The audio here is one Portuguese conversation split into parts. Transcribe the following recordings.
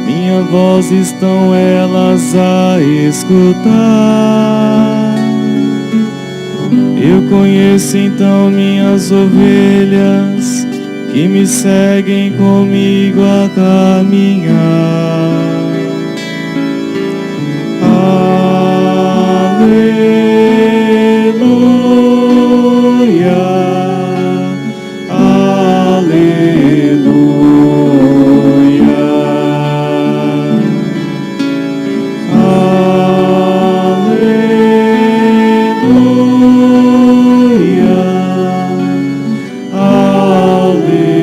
Minha voz estão elas a escutar. Eu conheço então minhas ovelhas, que me seguem comigo a caminhar. Aleluia, aleluia, aleluia, aleluia.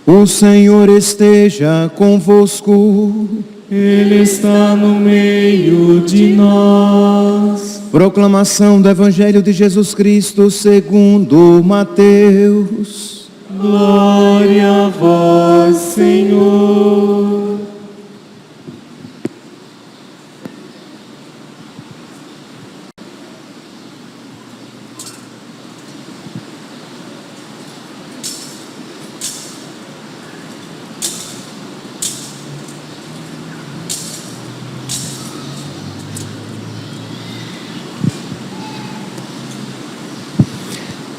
O Senhor esteja convosco. Ele está no meio de nós. Proclamação do Evangelho de Jesus Cristo segundo Mateus. Glória a vós, Senhor.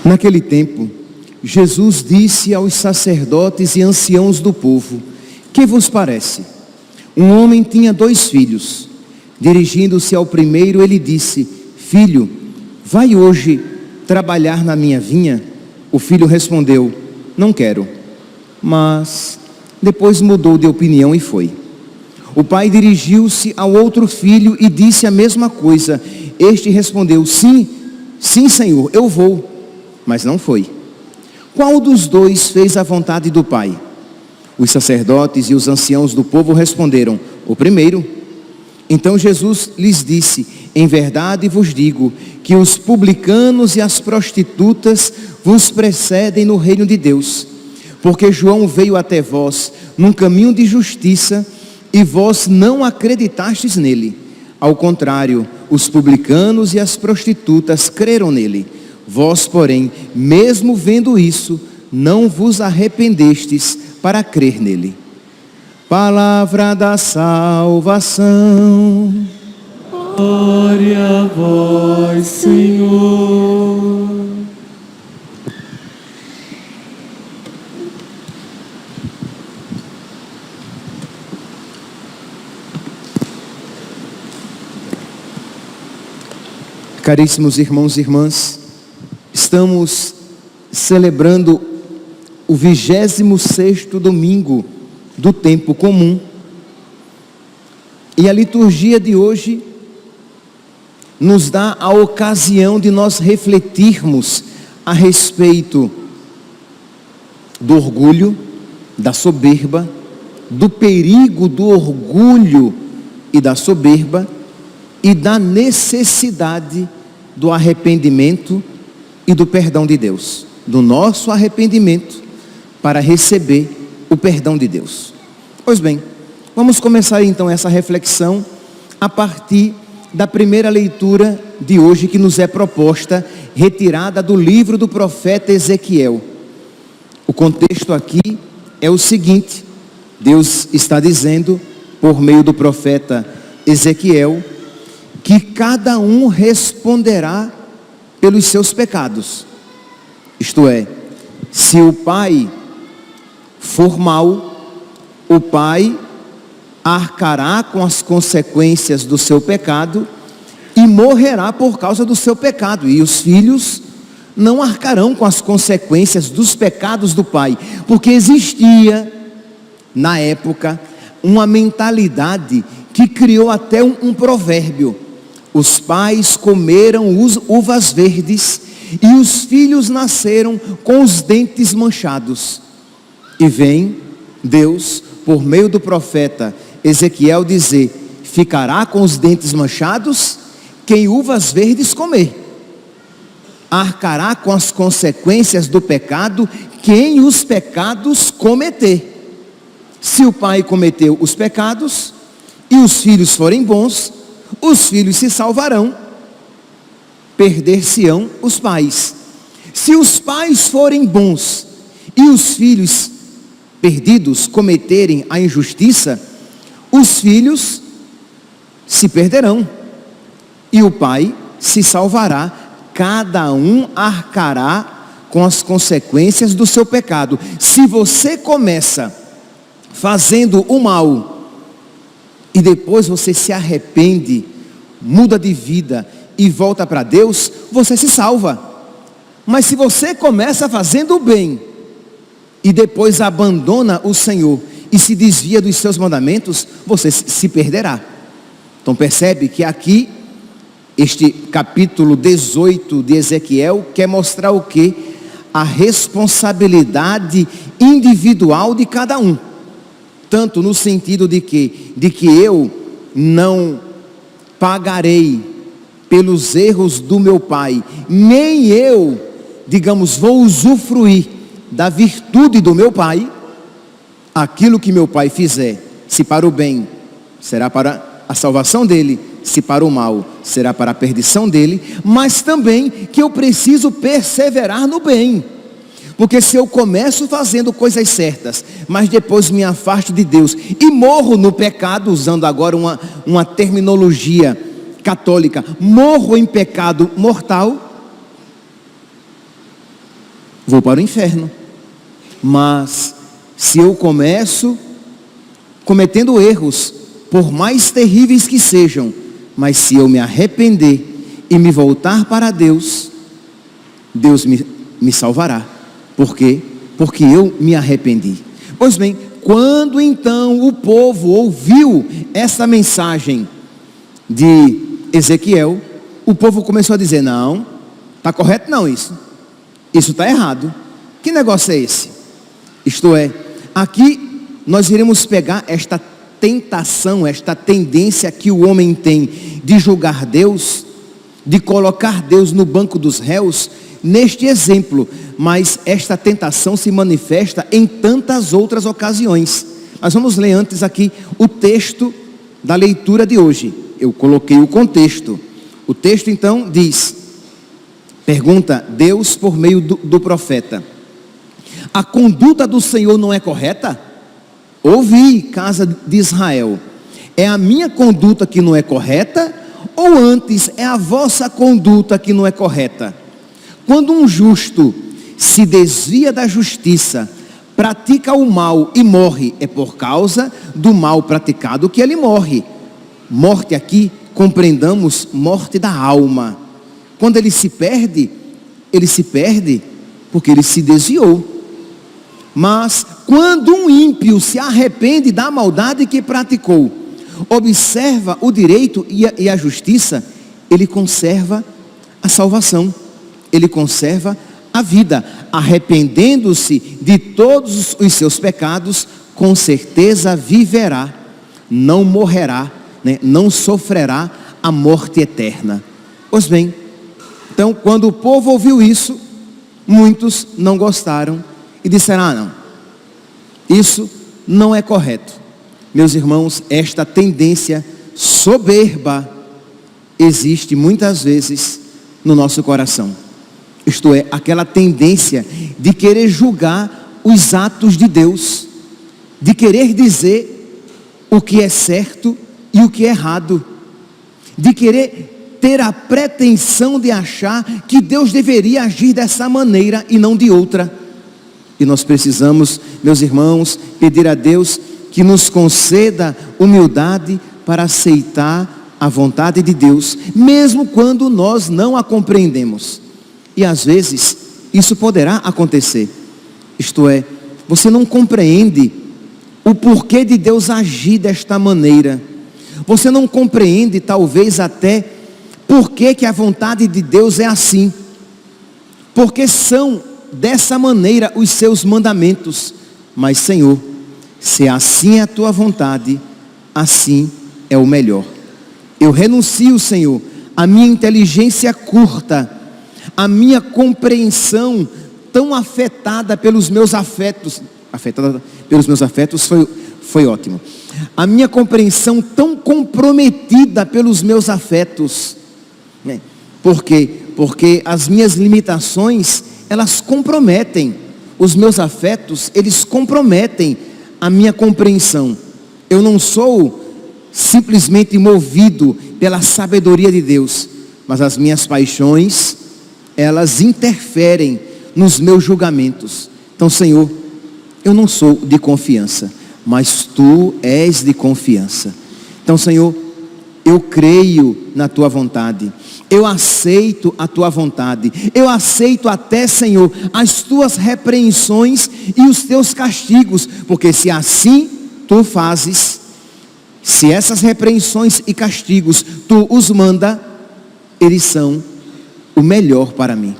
Naquele tempo, Jesus disse aos sacerdotes e anciãos do povo: que vos parece? Um homem tinha 2 filhos. Dirigindo-se ao primeiro, ele disse: filho, vai hoje trabalhar na minha vinha? O filho respondeu: não quero. Mas depois mudou de opinião e foi. O pai dirigiu-se ao outro filho e disse a mesma coisa. Este respondeu: sim, senhor, eu vou. Mas não foi. Qual dos 2 fez a vontade do pai? Os sacerdotes e os anciãos do povo responderam: o primeiro. Então Jesus lhes disse: em verdade vos digo que os publicanos e as prostitutas vos precedem no reino de Deus. Porque João veio até vós num caminho de justiça e vós não acreditastes nele. Ao contrário, os publicanos e as prostitutas creram nele. Vós, porém, mesmo vendo isso, não vos arrependestes para crer nele. Palavra da salvação. Glória a vós, Senhor. Caríssimos irmãos e irmãs, estamos celebrando o 26º domingo do tempo comum. E a liturgia de hoje nos dá a ocasião de nós refletirmos a respeito do orgulho, da soberba, do perigo do orgulho e da soberba e da necessidade do arrependimento e do perdão de Deus, do nosso arrependimento para receber o perdão de Deus. Pois bem, vamos começar então essa reflexão a partir da primeira leitura de hoje que nos é proposta, retirada do livro do profeta Ezequiel. O contexto aqui é o seguinte: Deus está dizendo, por meio do profeta Ezequiel, que cada um responderá pelos seus pecados. Isto é, se o pai for mau, o pai arcará com as consequências do seu pecado e morrerá por causa do seu pecado. E os filhos não arcarão com as consequências dos pecados do pai, porque existia na época uma mentalidade que criou até um provérbio: os pais comeram uvas verdes e os filhos nasceram com os dentes manchados. E vem Deus, por meio do profeta Ezequiel, dizer: ficará com os dentes manchados quem uvas verdes comer. Arcará com as consequências do pecado quem os pecados cometer. Se o pai cometeu os pecados e os filhos forem bons, os filhos se salvarão, perder-se-ão os pais. Se os pais forem bons e os filhos perdidos cometerem a injustiça, os filhos se perderão e o pai se salvará. Cada um arcará com as consequências do seu pecado. Se você começa fazendo o mal e depois você se arrepende, muda de vida e volta para Deus, você se salva. Mas se você começa fazendo o bem e depois abandona o Senhor e se desvia dos seus mandamentos, você se perderá. Então percebe que aqui este capítulo 18 de Ezequiel quer mostrar o quê? A responsabilidade individual de cada um. Tanto no sentido de que eu não pagarei pelos erros do meu pai, nem eu, digamos, vou usufruir da virtude do meu pai. Aquilo que meu pai fizer, se para o bem, será para a salvação dele, se para o mal, será para a perdição dele, mas também que eu preciso perseverar no bem, porque se eu começo fazendo coisas certas, mas depois me afasto de Deus e morro no pecado, usando agora uma terminologia católica, morro em pecado mortal, vou para o inferno. Mas se eu começo cometendo erros, por mais terríveis que sejam, mas se eu me arrepender e me voltar para Deus, Deus me salvará. Por quê? Porque eu me arrependi. Pois bem, quando então o povo ouviu essa mensagem de Ezequiel, o povo começou a dizer: não, está correto não isso está errado. Que negócio é esse? Isto é, aqui nós iremos pegar esta tentação, esta tendência que o homem tem de julgar Deus, de colocar Deus no banco dos réus, neste exemplo, mas esta tentação se manifesta em tantas outras ocasiões. Nós vamos ler antes aqui o texto da leitura de hoje. Eu coloquei o contexto. O texto então diz, pergunta Deus por meio do profeta: a conduta do Senhor não é correta? Ouvi, casa de Israel, é a minha conduta que não é correta? Ou antes é a vossa conduta que não é correta? Quando um justo se desvia da justiça, pratica o mal e morre, é por causa do mal praticado que ele morre. Morte aqui, compreendamos, morte da alma. Quando ele se perde porque ele se desviou. Mas quando um ímpio se arrepende da maldade que praticou, observa o direito e a justiça, ele conserva a salvação, ele conserva a vida, arrependendo-se de todos os seus pecados, com certeza viverá, não morrerá, não sofrerá a morte eterna. Pois bem, então quando o povo ouviu isso, muitos não gostaram e disseram: não, isso não é correto. Meus irmãos, esta tendência soberba existe muitas vezes no nosso coração. Isto é, aquela tendência de querer julgar os atos de Deus, de querer dizer o que é certo e o que é errado, de querer ter a pretensão de achar que Deus deveria agir dessa maneira e não de outra. E nós precisamos, meus irmãos, pedir a Deus que nos conceda humildade para aceitar a vontade de Deus, mesmo quando nós não a compreendemos. E às vezes isso poderá acontecer. Isto é, você não compreende o porquê de Deus agir desta maneira. Você não compreende talvez até porquê que a vontade de Deus é assim. Porque são dessa maneira os seus mandamentos. Mas Senhor, se assim é a tua vontade, assim é o melhor. Eu renuncio, Senhor, à minha inteligência curta, a minha compreensão tão afetada pelos meus afetos, foi ótimo. A minha compreensão tão comprometida pelos meus afetos, né? Por quê? Porque as minhas limitações, elas comprometem, os meus afetos, eles comprometem a minha compreensão. Eu não sou simplesmente movido pela sabedoria de Deus, mas as minhas paixões, elas interferem nos meus julgamentos. Então, Senhor, eu não sou de confiança, mas Tu és de confiança. Então, Senhor, eu creio na Tua vontade, eu aceito a Tua vontade, eu aceito até, Senhor, as Tuas repreensões e os Teus castigos, porque se assim Tu fazes, se essas repreensões e castigos Tu os manda, eles são o melhor para mim.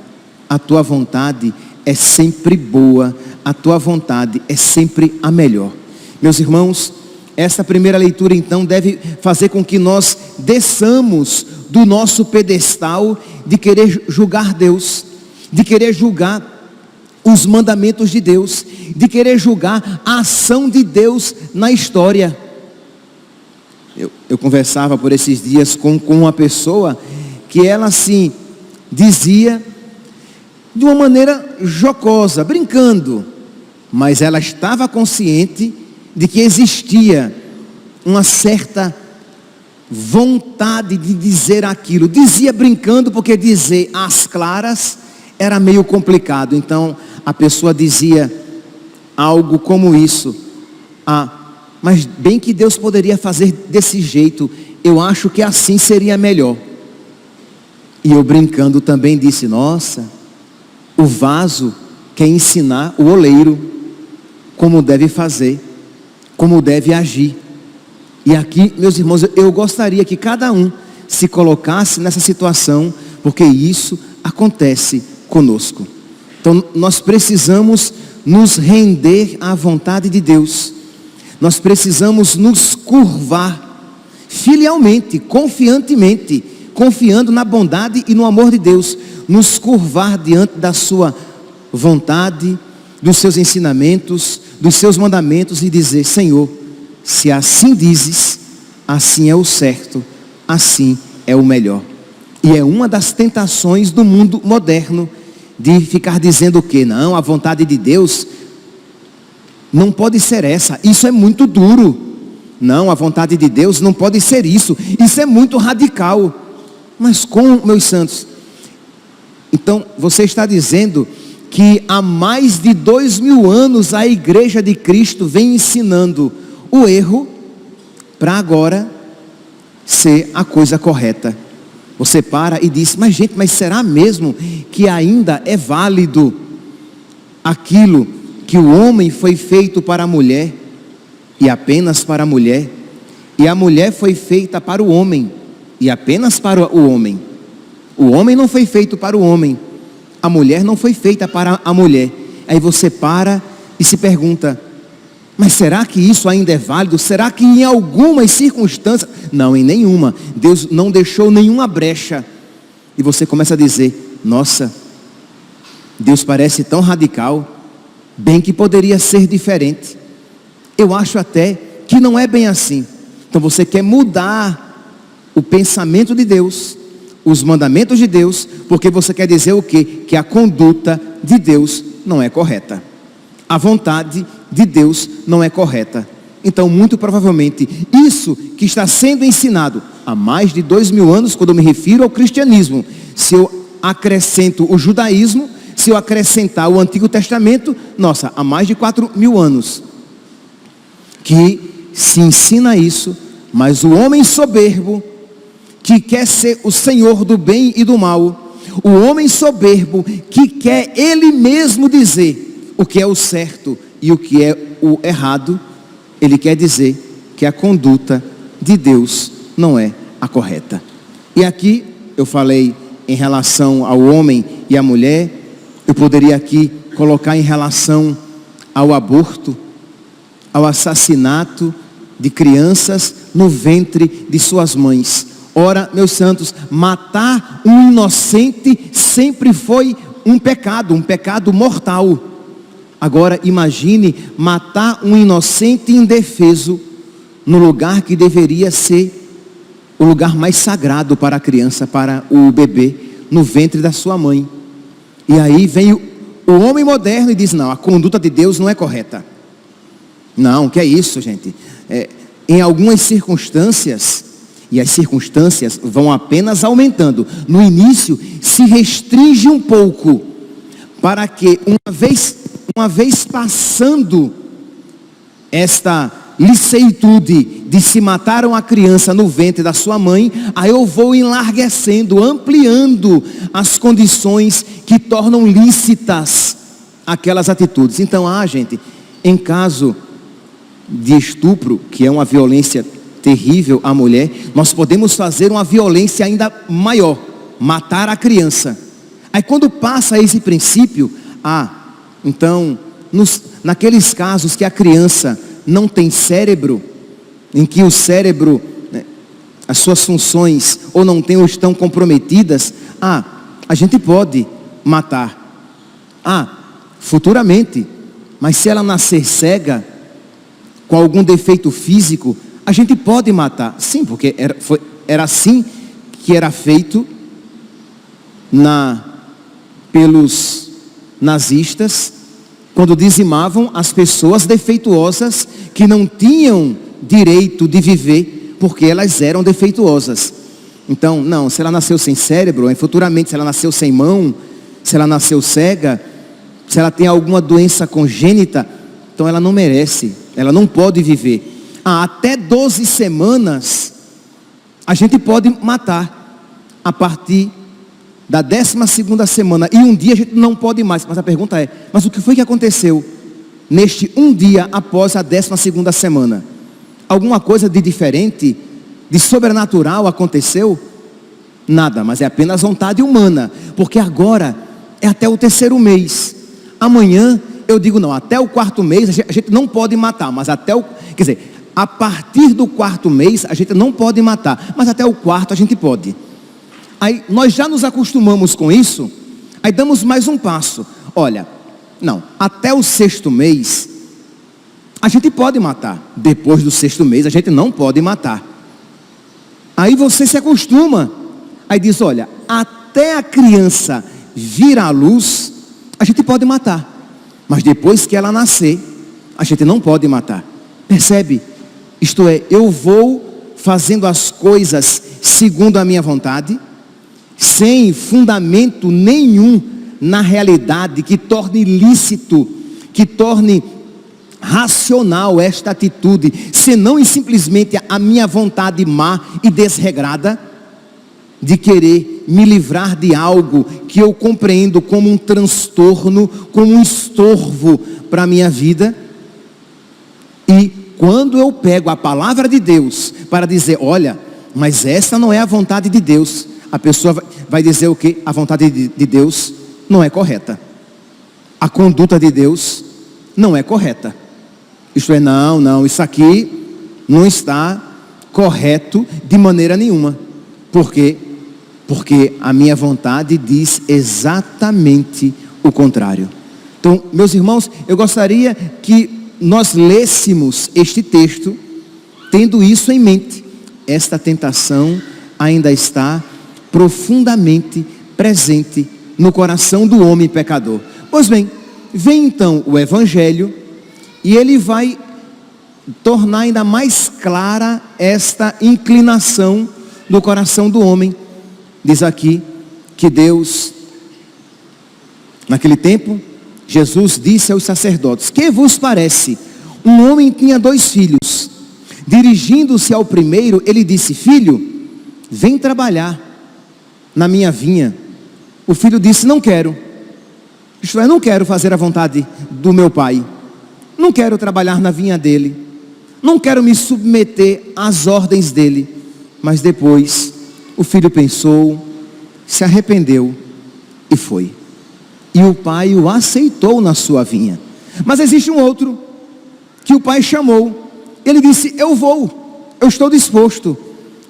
A Tua vontade é sempre boa, a Tua vontade é sempre a melhor. Meus irmãos, esta primeira leitura então deve fazer com que nós desçamos do nosso pedestal de querer julgar Deus, de querer julgar os mandamentos de Deus, de querer julgar a ação de Deus na história. Eu conversava por esses dias com uma pessoa que ela assim dizia de uma maneira jocosa, brincando, mas ela estava consciente de que existia uma certa vontade de dizer aquilo. Dizia brincando, porque dizer às claras era meio complicado. Então a pessoa dizia algo como isso: mas bem que Deus poderia fazer desse jeito, eu acho que assim seria melhor. E eu brincando também disse: nossa, o vaso quer ensinar o oleiro como deve fazer, como deve agir. E aqui, meus irmãos, eu gostaria que cada um se colocasse nessa situação, porque isso acontece conosco. Então nós precisamos nos render à vontade de Deus. Nós precisamos nos curvar filialmente, confiantemente, confiando na bondade e no amor de Deus, nos curvar diante da sua vontade, dos seus ensinamentos, dos seus mandamentos e dizer: Senhor, se assim dizes, assim é o certo, assim é o melhor. E é uma das tentações do mundo moderno, de ficar dizendo o quê? Não, a vontade de Deus não pode ser essa, isso é muito duro. Não, a vontade de Deus não pode ser isso é muito radical. Mas como, meus santos? Então você está dizendo que há mais de 2000 anos a Igreja de Cristo vem ensinando o erro para agora ser a coisa correta. Você para e diz: mas gente, mas será mesmo que ainda é válido aquilo que o homem foi feito para a mulher e apenas para a mulher, e a mulher foi feita para o homem e apenas para o homem? O homem não foi feito para o homem, a mulher não foi feita para a mulher. Aí você para e se pergunta: mas será que isso ainda é válido? Será que em algumas circunstâncias? Não, em nenhuma. Deus não deixou nenhuma brecha. E você começa a dizer: nossa, Deus parece tão radical, bem que poderia ser diferente. Eu acho até que não é bem assim. Então você quer mudar o pensamento de Deus, os mandamentos de Deus, porque você quer dizer o quê? Que a conduta de Deus não é correta, a vontade de Deus não é correta. Então muito provavelmente isso que está sendo ensinado há mais de 2000 anos, quando eu me refiro ao cristianismo, se eu acrescento o judaísmo, se eu acrescentar o Antigo Testamento, nossa, há mais de 4000 anos que se ensina isso. Mas o homem soberbo, que quer ser o senhor do bem e do mal, o homem soberbo que quer ele mesmo dizer o que é o certo e o que é o errado, ele quer dizer que a conduta de Deus não é a correta. E aqui eu falei em relação ao homem e à mulher, eu poderia aqui colocar em relação ao aborto, ao assassinato de crianças no ventre de suas mães. Ora, meus santos, matar um inocente sempre foi um pecado mortal. Agora imagine matar um inocente e indefeso no lugar que deveria ser o lugar mais sagrado para a criança, para o bebê, no ventre da sua mãe. E aí vem o homem moderno e diz, não, a conduta de Deus não é correta. Não, que é isso, gente? Em algumas circunstâncias, e as circunstâncias vão apenas aumentando, no início se restringe um pouco, para que uma vez passando esta liceitude de se matar uma criança no ventre da sua mãe, aí eu vou enlarguecendo, ampliando as condições que tornam lícitas aquelas atitudes. Então, gente, em caso de estupro, que é uma violência terrível à mulher, nós podemos fazer uma violência ainda maior, matar a criança. Aí quando passa esse princípio, então, naqueles casos que a criança não tem cérebro, em que o cérebro, as suas funções ou não tem ou estão comprometidas, a gente pode matar. Futuramente, mas se ela nascer cega, com algum defeito físico, a gente pode matar. Sim, porque era assim que era feito pelos nazistas, quando dizimavam as pessoas defeituosas que não tinham direito de viver porque elas eram defeituosas. Então, não, se ela nasceu sem cérebro, futuramente se ela nasceu sem mão, se ela nasceu cega, se ela tem alguma doença congênita, então ela não merece, ela não pode viver. Até 12 semanas a gente pode matar a partir da 12ª semana, e um dia a gente não pode mais. Mas a pergunta é, mas o que foi que aconteceu neste um dia após a 12ª semana? Alguma coisa de diferente, de sobrenatural aconteceu? Nada, mas é apenas vontade humana, porque agora é até o 3º mês. Amanhã eu digo não, até o 4º mês a gente não pode matar, mas a partir do 4º mês a gente não pode matar, mas até o 4º a gente pode. Aí nós já nos acostumamos com isso, aí damos mais um passo. Olha, não, até o 6º mês a gente pode matar. Depois do 6º mês a gente não pode matar. Aí você se acostuma. Aí diz, olha, até a criança vir à luz, a gente pode matar. Mas depois que ela nascer, a gente não pode matar. Percebe? Isto é, eu vou fazendo as coisas segundo a minha vontade, sem fundamento nenhum na realidade que torne lícito, que torne racional esta atitude, senão e simplesmente a minha vontade má e desregrada de querer me livrar de algo que eu compreendo como um transtorno, como um estorvo para a minha vida. E quando eu pego a palavra de Deus para dizer, olha, mas essa não é a vontade de Deus, a pessoa vai dizer o quê? A vontade de Deus não é correta. A conduta de Deus não é correta. Isto é, não, isso aqui não está correto de maneira nenhuma. Por quê? Porque a minha vontade diz exatamente o contrário. Então, meus irmãos, eu gostaria que nós lêssemos este texto, tendo isso em mente. Esta tentação ainda está profundamente presente no coração do homem pecador. Pois bem, vem então o Evangelho, e ele vai tornar ainda mais clara esta inclinação do coração do homem. Diz aqui que Deus, naquele tempo, Jesus disse aos sacerdotes, que vos parece? Um homem tinha 2 filhos. Dirigindo-se ao primeiro, ele disse, filho, vem trabalhar na minha vinha. O filho disse, não quero. Isto é, não quero fazer a vontade do meu pai. Não quero trabalhar na vinha dele. Não quero me submeter às ordens dele. Mas depois, o filho pensou, se arrependeu e foi. E o pai o aceitou na sua vinha. Mas existe um outro, que o pai chamou. Ele disse, eu vou, eu estou disposto.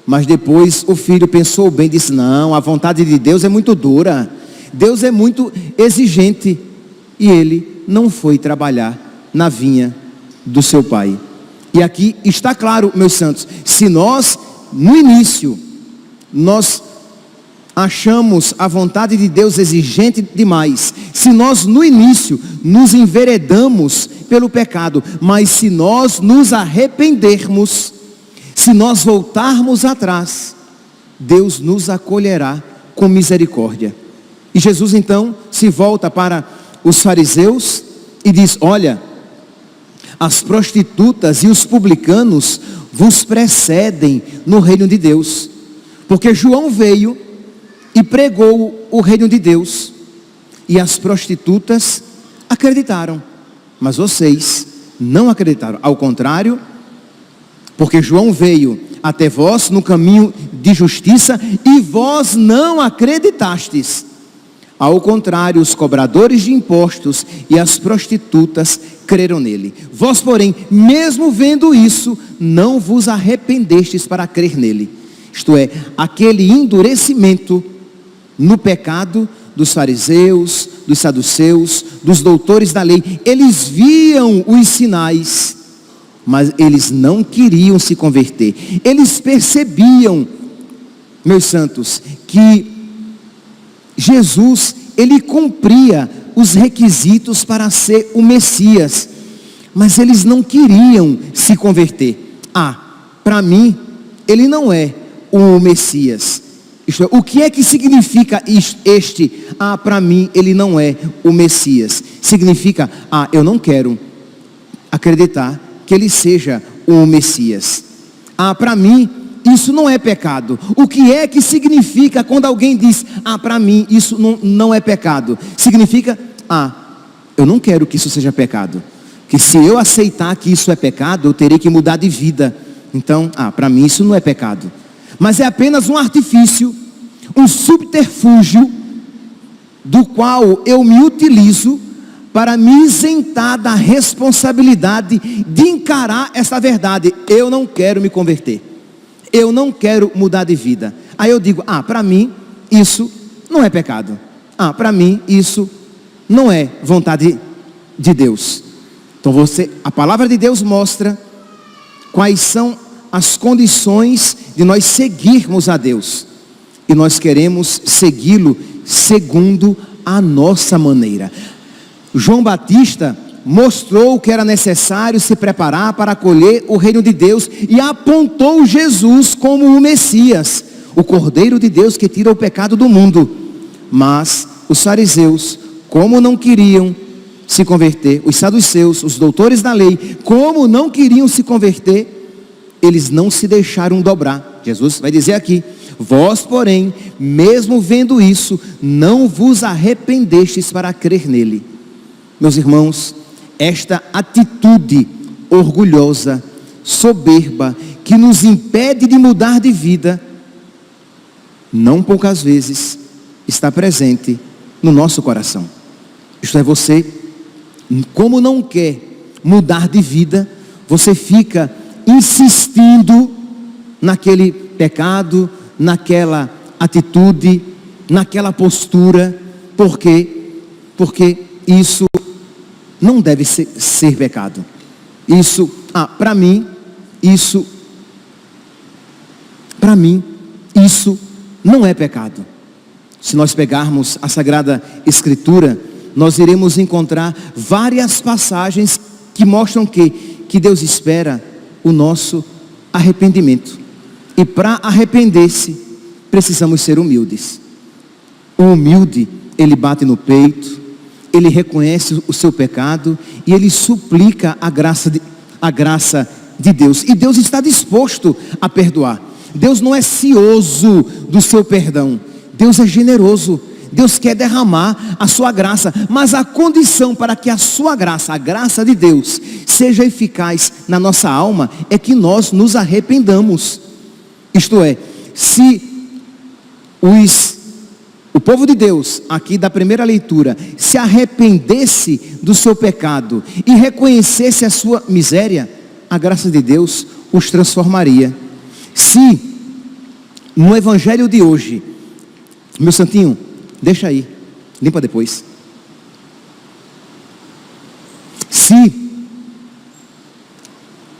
Mas depois o filho pensou bem, disse, não, a vontade de Deus é muito dura. Deus é muito exigente. E ele não foi trabalhar na vinha do seu pai. E aqui está claro, meus santos, se nós, no início, nós achamos a vontade de Deus exigente demais, se nós no início nos enveredamos pelo pecado, mas se nós nos arrependermos, se nós voltarmos atrás, Deus nos acolherá com misericórdia. E Jesus então se volta para os fariseus e diz: olha, as prostitutas e os publicanos vos precedem no reino de Deus, porque João veio e pregou o reino de Deus, e as prostitutas acreditaram, mas vocês não acreditaram. Ao contrário, porque João veio até vós no caminho de justiça, e vós não acreditastes. Ao contrário, os cobradores de impostos e as prostitutas creram nele. Vós, porém, mesmo vendo isso, não vos arrependestes para crer nele. Isto é, aquele endurecimento no pecado dos fariseus, dos saduceus, dos doutores da lei. Eles viam os sinais, mas eles não queriam se converter. Eles percebiam, meus santos, que Jesus, ele cumpria os requisitos para ser o Messias, mas eles não queriam se converter. Para mim, ele não é o Messias. Isto é, o que é que significa para mim ele não é o Messias? Significa, eu não quero acreditar que ele seja o Messias. Para mim, isso não é pecado. O que é que significa quando alguém diz, para mim isso não é pecado? Significa, eu não quero que isso seja pecado. Que se eu aceitar que isso é pecado, eu terei que mudar de vida. Então, para mim isso não é pecado. Mas é apenas um artifício, um subterfúgio, do qual eu me utilizo para me isentar da responsabilidade de encarar essa verdade. Eu não quero me converter, eu não quero mudar de vida. Aí eu digo, para mim isso não é pecado, para mim isso não é vontade de Deus. Então a palavra de Deus mostra quais são as condições de nós seguirmos a Deus, e nós queremos segui-lo segundo a nossa maneira. João Batista mostrou que era necessário se preparar para acolher o reino de Deus, e apontou Jesus como o Messias, o Cordeiro de Deus que tira o pecado do mundo. Mas os fariseus, como não queriam se converter, os saduceus, os doutores da lei, como não queriam se converter, eles não se deixaram dobrar. Jesus vai dizer aqui: vós, porém, mesmo vendo isso, não vos arrependestes para crer nele. Meus irmãos, esta atitude orgulhosa, soberba, que nos impede de mudar de vida, não poucas vezes está presente no nosso coração. Isto é, você, como não quer mudar de vida, você fica insistindo naquele pecado, naquela atitude, naquela postura. Por quê? Porque isso não deve ser pecado. Isso, para mim isso não é pecado. Se nós pegarmos a Sagrada Escritura, nós iremos encontrar várias passagens que mostram que Deus espera o nosso arrependimento. E para arrepender-se, precisamos ser humildes. O humilde, ele bate no peito, ele reconhece o seu pecado e ele suplica a graça de Deus. E Deus está disposto a perdoar. Deus não é cioso do seu perdão. Deus é generoso. Deus quer derramar a sua graça, mas a condição para que a sua graça, a graça de Deus, seja eficaz na nossa alma, é que nós nos arrependamos. Isto é, se o povo de Deus, aqui da primeira leitura, se arrependesse do seu pecado e reconhecesse a sua miséria, a graça de Deus os transformaria. Se no evangelho de hoje, meu santinho, deixa aí, limpa depois. Se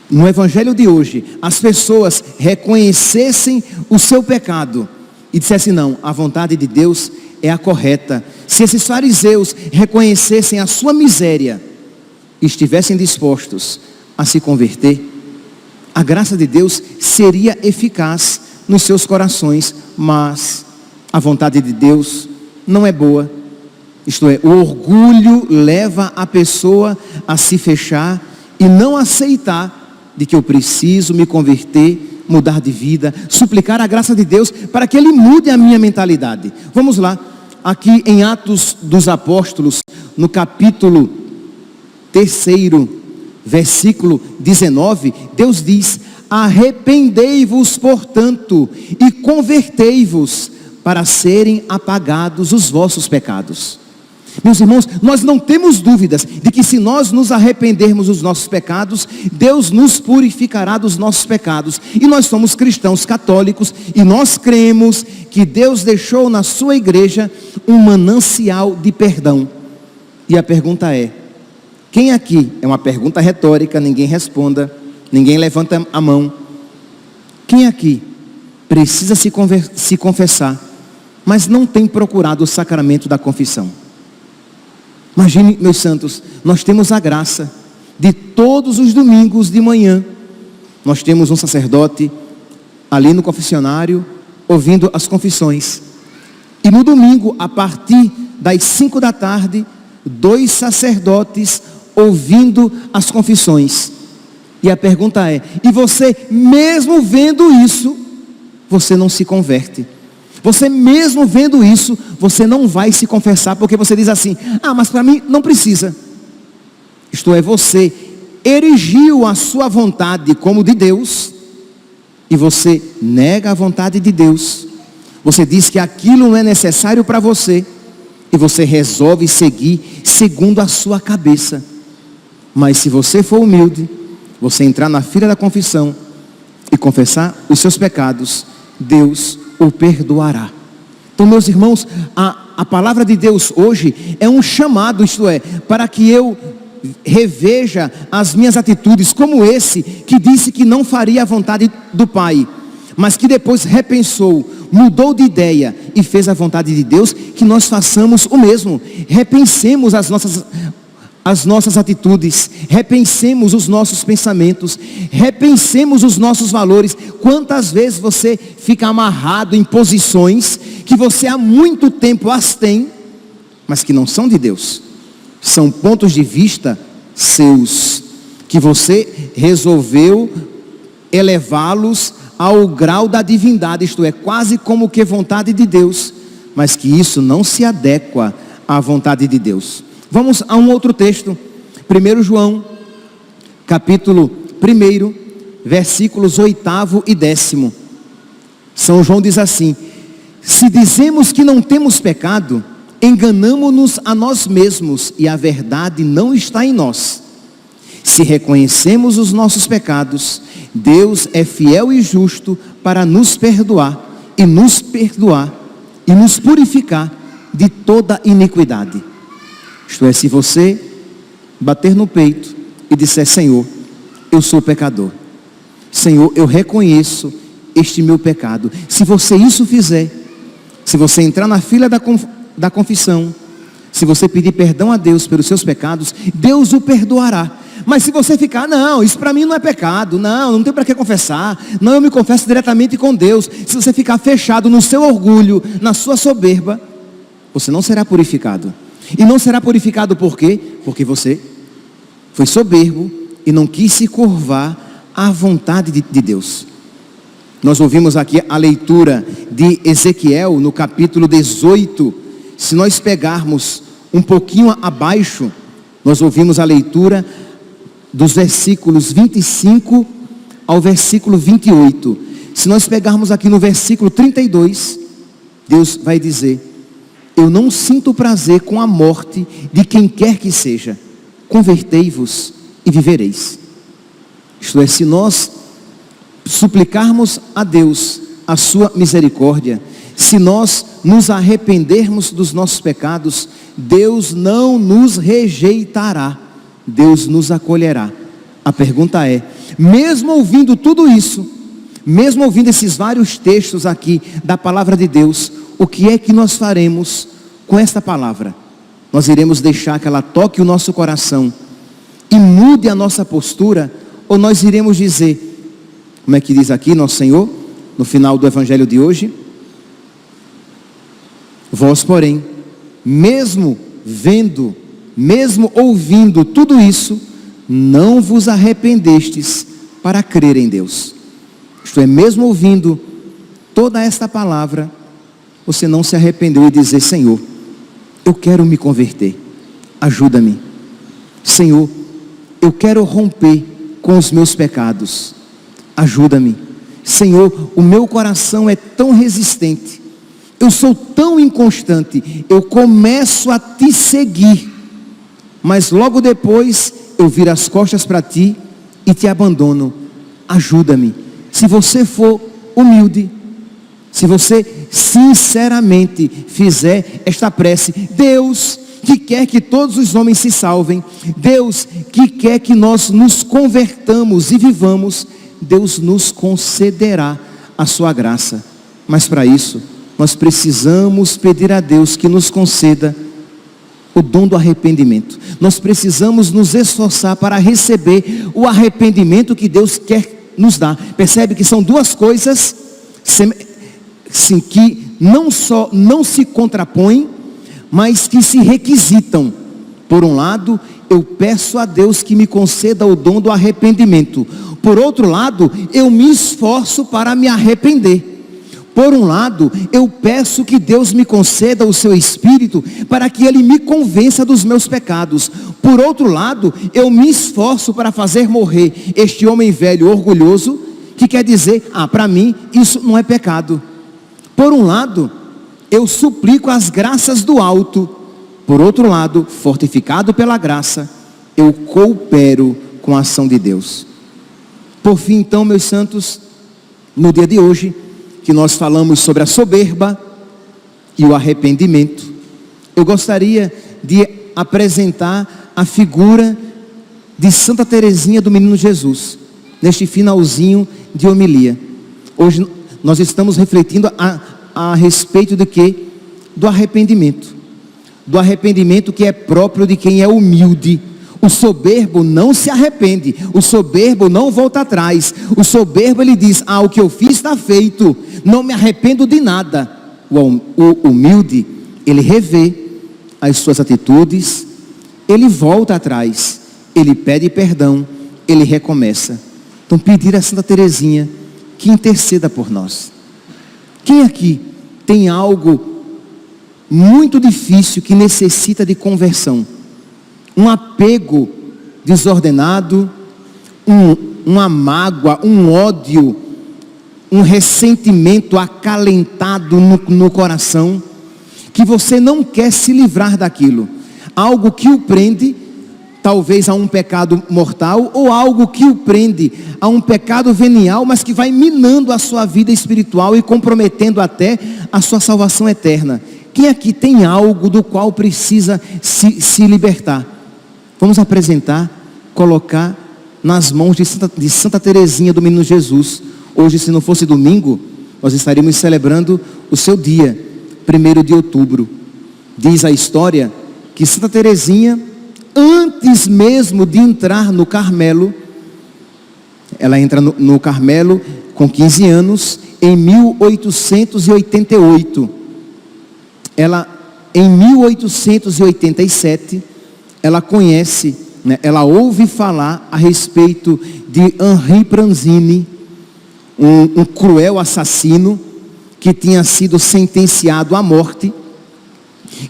no evangelho de hoje as pessoas reconhecessem o seu pecado e dissessem: não, a vontade de Deus é a correta. Se esses fariseus reconhecessem a sua miséria e estivessem dispostos a se converter, a graça de Deus seria eficaz nos seus corações. Mas a vontade de Deus não é boa. Isto é, o orgulho leva a pessoa a se fechar e não aceitar de que eu preciso me converter, mudar de vida, suplicar a graça de Deus para que Ele mude a minha mentalidade. Vamos lá, aqui em Atos dos Apóstolos, no capítulo 3, versículo 19, Deus diz: arrependei-vos, portanto, e convertei-vos, para serem apagados os vossos pecados. Meus irmãos, nós não temos dúvidas de que se nós nos arrependermos dos nossos pecados, Deus nos purificará dos nossos pecados. E nós somos cristãos católicos e nós cremos que Deus deixou na sua igreja um manancial de perdão. E a pergunta é: quem aqui, é uma pergunta retórica, ninguém responda, ninguém levanta a mão, quem aqui precisa se confessar, mas não tem procurado o sacramento da confissão? Imagine, meus santos, nós temos a graça de todos os domingos de manhã, nós temos um sacerdote ali no confessionário, ouvindo as confissões. E no domingo, a partir das 5 da tarde, 2 sacerdotes ouvindo as confissões. E a pergunta é: e você, mesmo vendo isso, você não se converte? Você mesmo vendo isso, você não vai se confessar, porque você diz assim: ah, mas para mim não precisa. Isto é, você erigiu a sua vontade como de Deus, e você nega a vontade de Deus. Você diz que aquilo não é necessário para você, e você resolve seguir segundo a sua cabeça. Mas se você for humilde, você entrar na fila da confissão e confessar os seus pecados, Deus o perdoará. Então, meus irmãos, a palavra de Deus hoje é um chamado, isto é, para que eu reveja as minhas atitudes, como esse que disse que não faria a vontade do Pai, mas que depois repensou, mudou de ideia e fez a vontade de Deus. Que nós façamos o mesmo, repensemos as nossas atitudes, repensemos os nossos pensamentos, repensemos os nossos valores. Quantas vezes você fica amarrado em posições que você há muito tempo as tem, mas que não são de Deus, são pontos de vista seus, que você resolveu elevá-los ao grau da divindade, isto é, quase como que vontade de Deus, mas que isso não se adequa à vontade de Deus. Vamos a um outro texto, 1 João, capítulo 1, versículos 8 e 10. São João diz assim: se dizemos que não temos pecado, enganamo-nos a nós mesmos e a verdade não está em nós. Se reconhecemos os nossos pecados, Deus é fiel e justo para nos perdoar e nos purificar de toda iniquidade. Isto é, se você bater no peito e disser: Senhor, eu sou pecador, Senhor, eu reconheço este meu pecado. Se você isso fizer, se você entrar na fila da confissão, se você pedir perdão a Deus pelos seus pecados, Deus o perdoará. Mas se você ficar: não, isso para mim não é pecado, não tem para que confessar, não, eu me confesso diretamente com Deus. Se você ficar fechado no seu orgulho, na sua soberba, você não será purificado. E não será purificado por quê? Porque você foi soberbo e não quis se curvar à vontade de Deus. Nós ouvimos aqui a leitura de Ezequiel no capítulo 18. Se nós pegarmos um pouquinho abaixo, nós ouvimos a leitura dos versículos 25 ao versículo 28. Se nós pegarmos aqui no versículo 32, Deus vai dizer: eu não sinto prazer com a morte de quem quer que seja, convertei-vos e vivereis. Isto é, se nós suplicarmos a Deus a sua misericórdia, se nós nos arrependermos dos nossos pecados, Deus não nos rejeitará. Deus nos acolherá. A pergunta é, mesmo ouvindo tudo isso, mesmo ouvindo esses vários textos aqui da palavra de Deus, o que é que nós faremos com esta palavra? Nós iremos deixar que ela toque o nosso coração e mude a nossa postura? Ou nós iremos dizer, como é que diz aqui nosso Senhor, no final do evangelho de hoje? Vós, porém, mesmo vendo, mesmo ouvindo tudo isso, não vos arrependestes para crer em Deus. Isto é, mesmo ouvindo toda esta palavra, você não se arrependeu e dizer, Senhor, eu quero me converter, ajuda-me. Senhor, eu quero romper com os meus pecados, ajuda-me. Senhor, o meu coração é tão resistente, eu sou tão inconstante, eu começo a te seguir, mas logo depois eu viro as costas para ti e te abandono, ajuda-me. Se você for humilde, se você sinceramente fizer esta prece, Deus que quer que todos os homens se salvem, Deus que quer que nós nos convertamos e vivamos, Deus nos concederá a sua graça. Mas para isso, nós precisamos pedir a Deus que nos conceda o dom do arrependimento. Nós precisamos nos esforçar para receber o arrependimento que Deus quer nos dar. Percebe que são duas coisas sim, que não só não se contrapõem, mas que se requisitam. Por um lado, eu peço a Deus que me conceda o dom do arrependimento. Por outro lado, eu me esforço para me arrepender. Por um lado, eu peço que Deus me conceda o seu Espírito para que Ele me convença dos meus pecados. Por outro lado, eu me esforço para fazer morrer este homem velho orgulhoso, que quer dizer, para mim isso não é pecado. Por um lado, eu suplico as graças do alto. Por outro lado, fortificado pela graça, eu coopero com a ação de Deus. Por fim, então, meus santos, no dia de hoje, que nós falamos sobre a soberba e o arrependimento, eu gostaria de apresentar a figura de Santa Teresinha do Menino Jesus, neste finalzinho de homilia. Hoje nós estamos refletindo a respeito de quê? Do arrependimento. Do arrependimento que é próprio de quem é humilde. O soberbo não se arrepende, o soberbo não volta atrás. O soberbo ele diz, o que eu fiz está feito, não me arrependo de nada. O humilde, ele revê as suas atitudes, ele volta atrás, ele pede perdão, ele recomeça. Então pedir a Santa Teresinha que interceda por nós. Quem aqui tem algo muito difícil que necessita de conversão? Um apego desordenado, uma mágoa, um ódio, um ressentimento acalentado no coração, que você não quer se livrar daquilo. Algo que o prende, talvez a um pecado mortal, ou algo que o prende a um pecado venial, mas que vai minando a sua vida espiritual e comprometendo até a sua salvação eterna. Quem aqui tem algo do qual precisa se libertar? Vamos apresentar, colocar nas mãos de Santa Teresinha do Menino Jesus. Hoje, se não fosse domingo, nós estaríamos celebrando o seu dia, 1º de outubro. Diz a história que Santa Teresinha, antes mesmo de entrar no Carmelo, ela entra no Carmelo com 15 anos, em 1888. Em 1887, ela conhece, ela ouve falar a respeito de Henri Pranzini, um cruel assassino que tinha sido sentenciado à morte,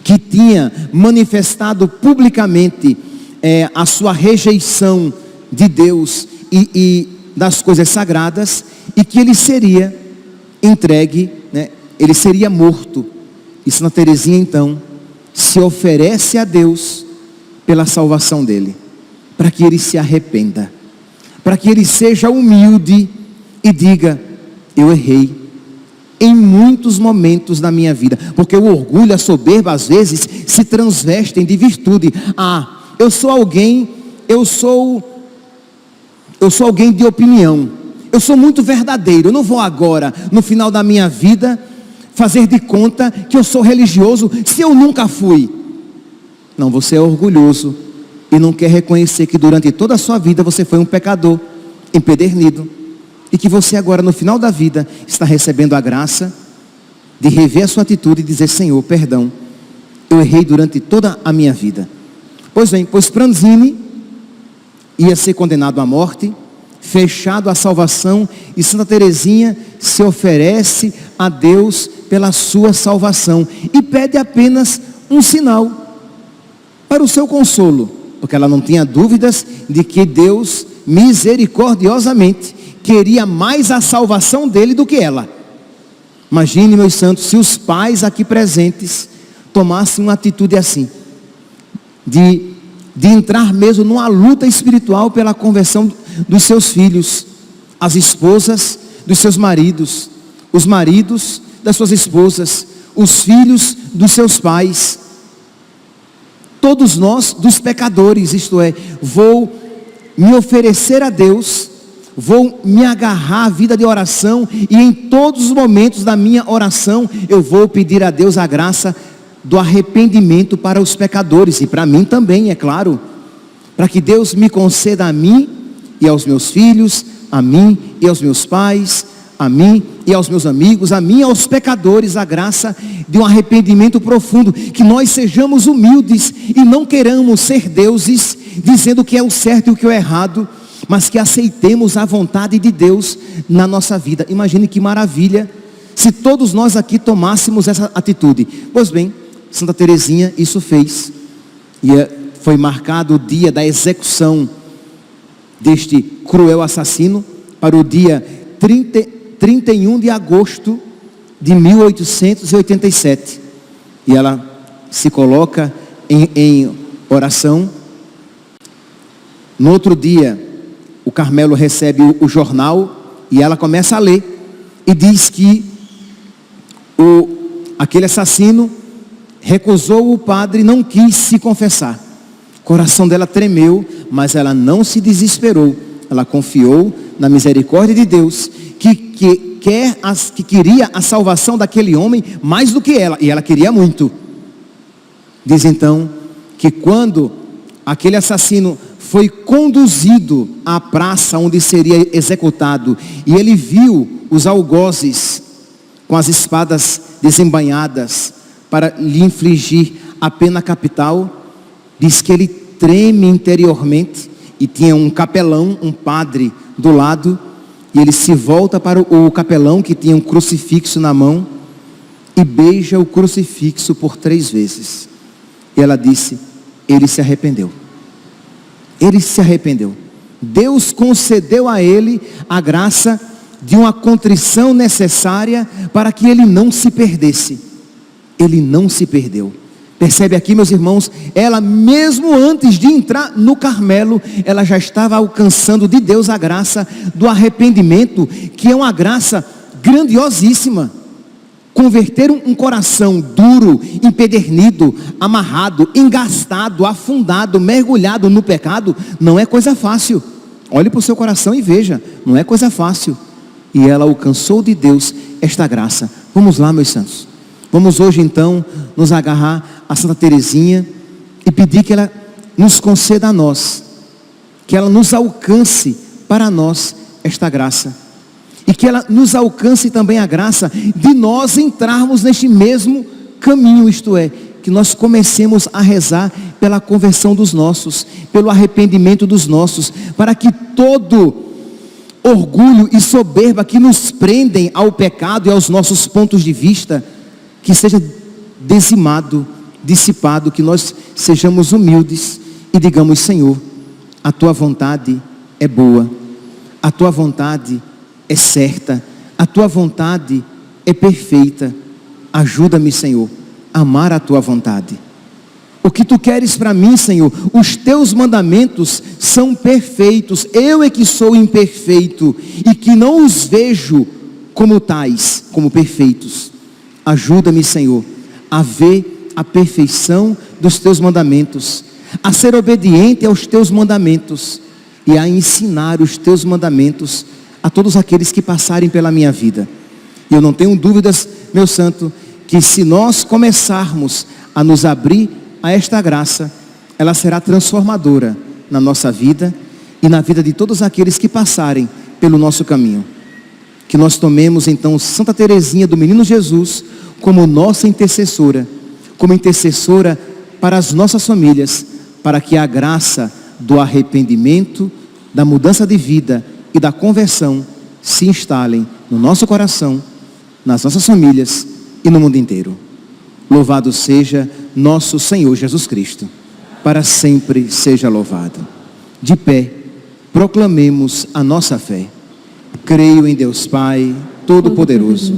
que tinha manifestado publicamente a sua rejeição de Deus e das coisas sagradas, e que ele seria entregue, ele seria morto. E Santa Teresinha então se oferece a Deus pela salvação dele, para que ele se arrependa, para que ele seja humilde e diga, eu errei em muitos momentos da minha vida, porque o orgulho, a soberba às vezes se transvestem de virtude. Eu sou alguém eu sou alguém de opinião, eu sou muito verdadeiro, eu não vou agora, no final da minha vida, fazer de conta que eu sou religioso, se eu nunca fui. Não, você é orgulhoso e não quer reconhecer que durante toda a sua vida você foi um pecador, empedernido, e que você agora no final da vida está recebendo a graça de rever a sua atitude e dizer: Senhor, perdão, eu errei durante toda a minha vida. Pois bem, pois Pranzini ia ser condenado à morte, fechado à salvação, e Santa Teresinha se oferece a Deus pela sua salvação e pede apenas um sinal para o seu consolo, porque ela não tinha dúvidas de que Deus misericordiosamente queria mais a salvação dele do que ela. Imagine, meus santos, se os pais aqui presentes tomassem uma atitude assim, de entrar mesmo numa luta espiritual pela conversão dos seus filhos, as esposas dos seus maridos, os maridos das suas esposas, os filhos dos seus pais, todos nós dos pecadores, isto é, vou me oferecer a Deus, vou me agarrar à vida de oração, e em todos os momentos da minha oração, eu vou pedir a Deus a graça do arrependimento para os pecadores, e para mim também, é claro, para que Deus me conceda a mim e aos meus filhos, a mim e aos meus pais, a mim e aos meus amigos, a mim e aos pecadores, a graça de um arrependimento profundo, que nós sejamos humildes e não queramos ser deuses, dizendo o que é o certo e o que é o errado, mas que aceitemos a vontade de Deus na nossa vida. Imagine que maravilha se todos nós aqui tomássemos essa atitude. Pois bem, Santa Teresinha isso fez, e foi marcado o dia da execução deste cruel assassino para o dia 31 de agosto de 1887, e ela se coloca em oração. No outro dia, o Carmelo recebe o jornal e ela começa a ler, e diz que aquele assassino recusou o padre, não quis se confessar. O coração dela tremeu, mas ela não se desesperou. Ela confiou na misericórdia de Deus, que queria a salvação daquele homem mais do que ela, e ela queria muito. Diz então que quando aquele assassino foi conduzido à praça onde seria executado, e ele viu os algozes com as espadas desembainhadas para lhe infligir a pena capital, diz que ele treme interiormente, e tinha um capelão, um padre do lado, e ele se volta para o capelão, que tinha um crucifixo na mão, e beija o crucifixo por 3 vezes. E ela disse: ele se arrependeu. Ele se arrependeu. Deus concedeu a ele a graça de uma contrição necessária para que ele não se perdesse. Ele não se perdeu. Percebe aqui, meus irmãos, ela mesmo antes de entrar no Carmelo, ela já estava alcançando de Deus a graça do arrependimento, que é uma graça grandiosíssima. Converter um coração duro, empedernido, amarrado, engastado, afundado, mergulhado no pecado, não é coisa fácil. Olhe para o seu coração e veja, não é coisa fácil. E ela alcançou de Deus esta graça. Vamos lá, meus santos. Vamos hoje então nos agarrar a Santa Teresinha e pedir que ela nos conceda a nós, que ela nos alcance para nós esta graça, e que ela nos alcance também a graça de nós entrarmos neste mesmo caminho, isto é, que nós comecemos a rezar pela conversão dos nossos, pelo arrependimento dos nossos, para que todo orgulho e soberba que nos prendem ao pecado e aos nossos pontos de vista, que seja dizimado, dissipado, que nós sejamos humildes e digamos: Senhor, a tua vontade é boa, a tua vontade é certa, a tua vontade é perfeita. Ajuda-me, Senhor, a amar a tua vontade. O que tu queres para mim, Senhor, os teus mandamentos são perfeitos. Eu é que sou imperfeito e que não os vejo como tais, como perfeitos. Ajuda-me, Senhor, a ver a perfeição dos teus mandamentos, a ser obediente aos teus mandamentos e a ensinar os teus mandamentos a todos aqueles que passarem pela minha vida. E eu não tenho dúvidas, meu santo, que se nós começarmos a nos abrir a esta graça, ela será transformadora na nossa vida e na vida de todos aqueles que passarem pelo nosso caminho. Que nós tomemos então Santa Teresinha do Menino Jesus como nossa intercessora, como intercessora para as nossas famílias, para que a graça do arrependimento, da mudança de vida e da conversão se instalem no nosso coração, nas nossas famílias e no mundo inteiro. Louvado seja nosso Senhor Jesus Cristo, para sempre seja louvado. De pé, proclamemos a nossa fé. Creio em Deus Pai Todo-Poderoso,